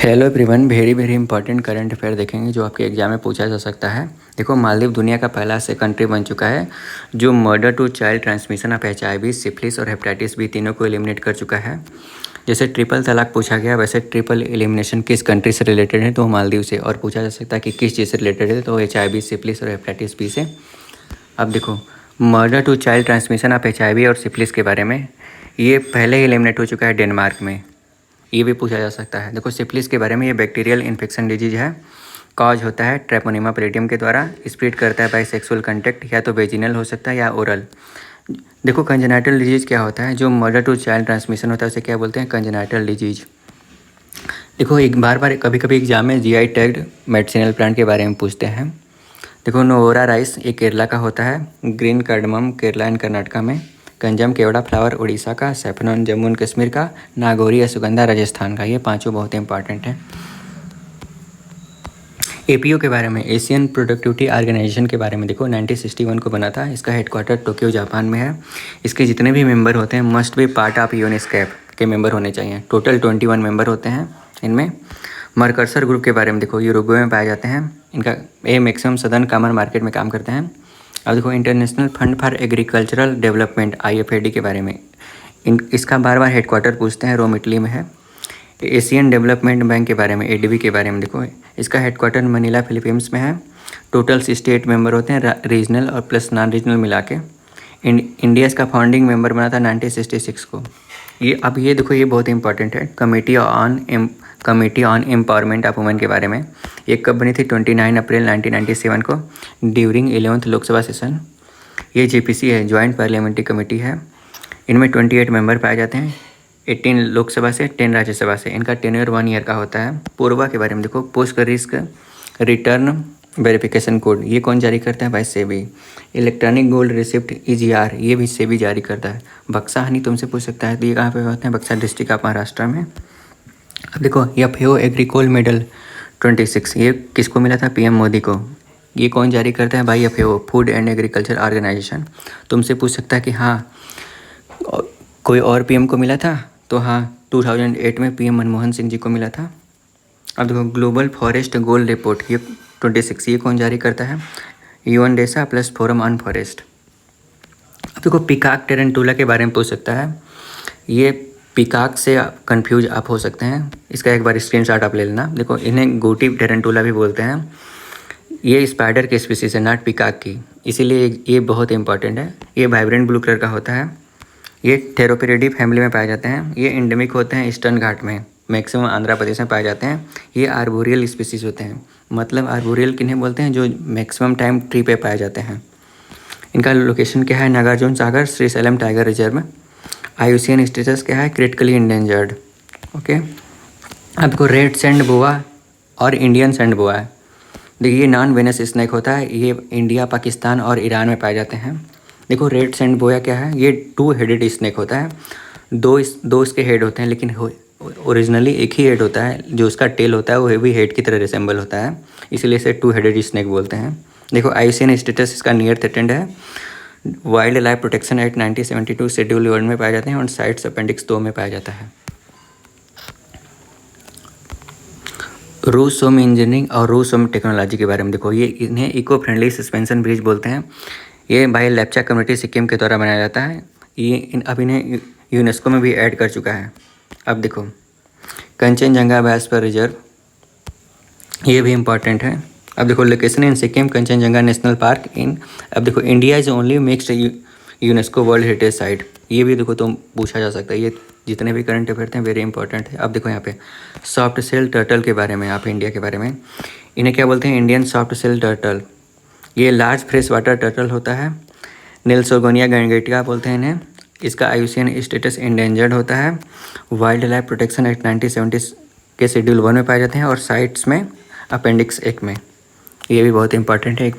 Hello everyone, very very important current affair देखेंगे जो आपके एग्जाम में पूछा जा सकता है। देखो, मालदीव दुनिया का पहला ऐसे कंट्री बन चुका है जो mother to child transmission of HIV, syphilis और हेपेटाइटिस बी तीनों को एलिमिनेट कर चुका है। जैसे ट्रिपल तलाक पूछा गया, वैसे ट्रिपल एलिमिनेशन किस कंट्री से रिलेटेड है, तो मालदीव से। और पूछा जा सकता है कि किस चीज़ से रिलेटेड है, तो HIV, सिफिलिस और हेपेटाइटिस बी से। अब देखो, mother to child transmission of HIV और सिफिलिस के बारे में, ये पहले ही एलिमिनेट हो चुका है डेनमार्क में। ये भी पूछा जा सकता है। देखो, सिफिलिस के बारे में, ये बैक्टीरियल इन्फेक्शन डिजीज है, कॉज होता है ट्रेपोनिमा पैलिडियम के द्वारा, स्प्रेड करता है बाय सेक्सुअल कंटेक्ट, या तो वेजिनल हो सकता है या ओरल। देखो, कंजेनाइटल डिजीज क्या होता है, जो मदर टू चाइल्ड ट्रांसमिशन होता है उसे क्या बोलते हैं, कंजेनाइटल डिजीज। देखो, एक बार कभी कभी एग्जाम में GI टैग्ड मेडिसिनल प्लांट के बारे में पूछते हैं। देखो, नोरा राइस ये केरला का होता है, green cardamom Kerala and Karnataka में, कंजम केवड़ा फ्लावर उड़ीसा का, सैफरन जम्मू एंड कश्मीर का, नागौरी अश्वगंधा राजस्थान का। ये पांचों बहुत इंपॉर्टेंट हैं। APO के बारे में, एशियन प्रोडक्टिविटी ऑर्गेनाइजेशन के बारे में, देखो 1961 को बना था। इसका हेडक्वार्टर टोक्यो जापान में है। इसके जितने भी मेंबर होते हैं मस्ट बी पार्ट ऑफ यूनेस्कैप के मेंबर होने चाहिए। टोटल 21 मेंबर होते हैं इनमें। मरकर्सर ग्रुप के बारे में देखो, ये यूरुग्वे में पाए जाते हैं। इनका मैक्सिमम सदर्न कॉमन मार्केट में काम करते हैं। अब देखो, international fund for agricultural development IFAD के बारे में, इसका बार बार हेडक्वार्टर पूछते हैं, रोम इटली में है। एशियन डेवलपमेंट बैंक के बारे में, ADB के बारे में देखो, इसका हेडक्वार्टर मनीला फिलीपींस में है। टोटल 68 मेंबर होते हैं, रीजनल और प्लस नॉन रीजनल मिला के। इंडिया इसका फाउंडिंग मेंबर बना था 1966 को। ये देखो, ये बहुत इंपॉर्टेंट है। Committee on empowerment of women के बारे में, ये कब बनी थी, 29 अप्रैल 1997 को, ड्यूरिंग 11th लोकसभा सेशन। ये JPC है, जॉइंट पार्लियामेंट्री कमेटी है। इनमें 28 मेंबर पाए जाते हैं, 18 लोकसभा से, 10 राज्यसभा से। इनका टेन्योर 1 ईयर का होता है। पूर्वा के बारे में देखो, post risk return verification code, ये कौन जारी करता है, भाई SEBI. Electronic gold receipt EGR, ये भी सेबी जारी करता है। बक्सा हनी तुमसे पूछ सकता है, तो ये कहाँ पे होते हैं, बक्सा डिस्ट्रिक्ट ऑफ महाराष्ट्र में। अब देखो, FAO एग्रीकोल मेडल 26, ये किसको मिला था, PM मोदी को। ये कौन जारी करता है, भाई FAO, food and agriculture organisation. तुमसे पूछ सकता है कि हाँ कोई और PM को मिला था, तो हाँ 2008 में PM मनमोहन सिंह जी को मिला था। अब देखो, ग्लोबल फॉरेस्ट गोल रिपोर्ट, ये 26, ये कौन जारी करता है, यूएनडेसा प्लस फोरम ऑन फॉरेस्ट। अब देखो, पिकाक टेरेंटुला के बारे में पूछ सकता है। ये पिकाक से कंफ्यूज आप हो सकते हैं, इसका एक बार स्क्रीनशॉट आप ले लेना। देखो, इन्हें गोटी टेरेंटुला भी बोलते हैं। ये स्पाइडर की स्पीसीज है, नॉट पिकाक की, इसीलिए ये बहुत इंपॉर्टेंट है। ये वाइब्रेंट ब्लू कलर का होता है। ये थेरोपेरिडी फैमिली में पाए जाते हैं। ये एंडेमिक होते हैं ईस्टर्न घाट में, मैक्सिमम आंध्र प्रदेश में पाए जाते हैं। ये आर्बोरियल स्पीसीज होते हैं। मतलब आर्बोरियल किन्हें बोलते हैं, जो मैक्सिमम टाइम ट्री पे पाए जाते हैं। इनका लोकेशन क्या है, नागार्जुन सागर श्रीशैलम टाइगर रिजर्व में। IUCN स्टेटस क्या है, क्रिटिकली इंडेंजर्ड। ओके। अब देखो, रेड सैंड बोआ और इंडियन सैंड बोआ है। देखिए, ये नॉन वेनस स्नेक होता है। ये इंडिया, पाकिस्तान और ईरान में पाए जाते हैं। देखो, रेड सैंड बोया क्या है, ये 2 हेडेड स्नेक होता है। दो इसके हेड होते हैं, लेकिन ओरिजिनली एक ही हेड होता है। जो उसका टेल होता है वो भी हेड की तरह रिसेंबल होता है, इसलिए इसे 2 हेडेड स्नेक बोलते हैं। देखो, IUCN स्टेटस इसका नियर थ्रेटेंड है। Wild life protection act 1972 schedule 1 में पाए जाते हैं और साइट्स अपेंडिक्स 2 में पाया जाता है। रूसोम इंजीनियरिंग और रूसोम टेक्नोलॉजी के बारे में देखो, ये इन्हें इको फ्रेंडली सस्पेंशन ब्रिज बोलते हैं। ये बाय लेप्चा कम्युनिटी सिक्किम के द्वारा बनाया जाता है। अब इन्हें यूनेस्को में भी ऐड कर चुका है। अब देखो, कंचनजंगा बायोस्फीयर रिजर्व, ये भी इम्पॉर्टेंट है। अब देखो, location in Sikkim, Kanchenjunga national park इन। अब देखो, India is only mixed UNESCO world heritage site, ये भी देखो तुम पूछा जा सकता है। ये जितने भी करंट अफेयर थे वेरी इंपॉर्टेंट है। अब देखो, यहाँ पे सॉफ्ट सेल टर्टल के बारे में, आप इंडिया के बारे में, इन्हें क्या बोलते हैं, इंडियन सॉफ्ट सेल टर्टल। ये लार्ज फ्रेश वाटर टर्टल होता है। नेल्सोगोनिया गैंगेटिका बोलते हैं इन्हें। इसका IUCN स्टेटस इंडेंजर्ड होता है। वाइल्ड लाइफ प्रोटेक्शन एक्ट 1970 के शेड्यूल 1 में पाए जाते हैं और साइट्स में अपेंडिक्स 1 में। ये भी बहुत इंपॉर्टेंट है।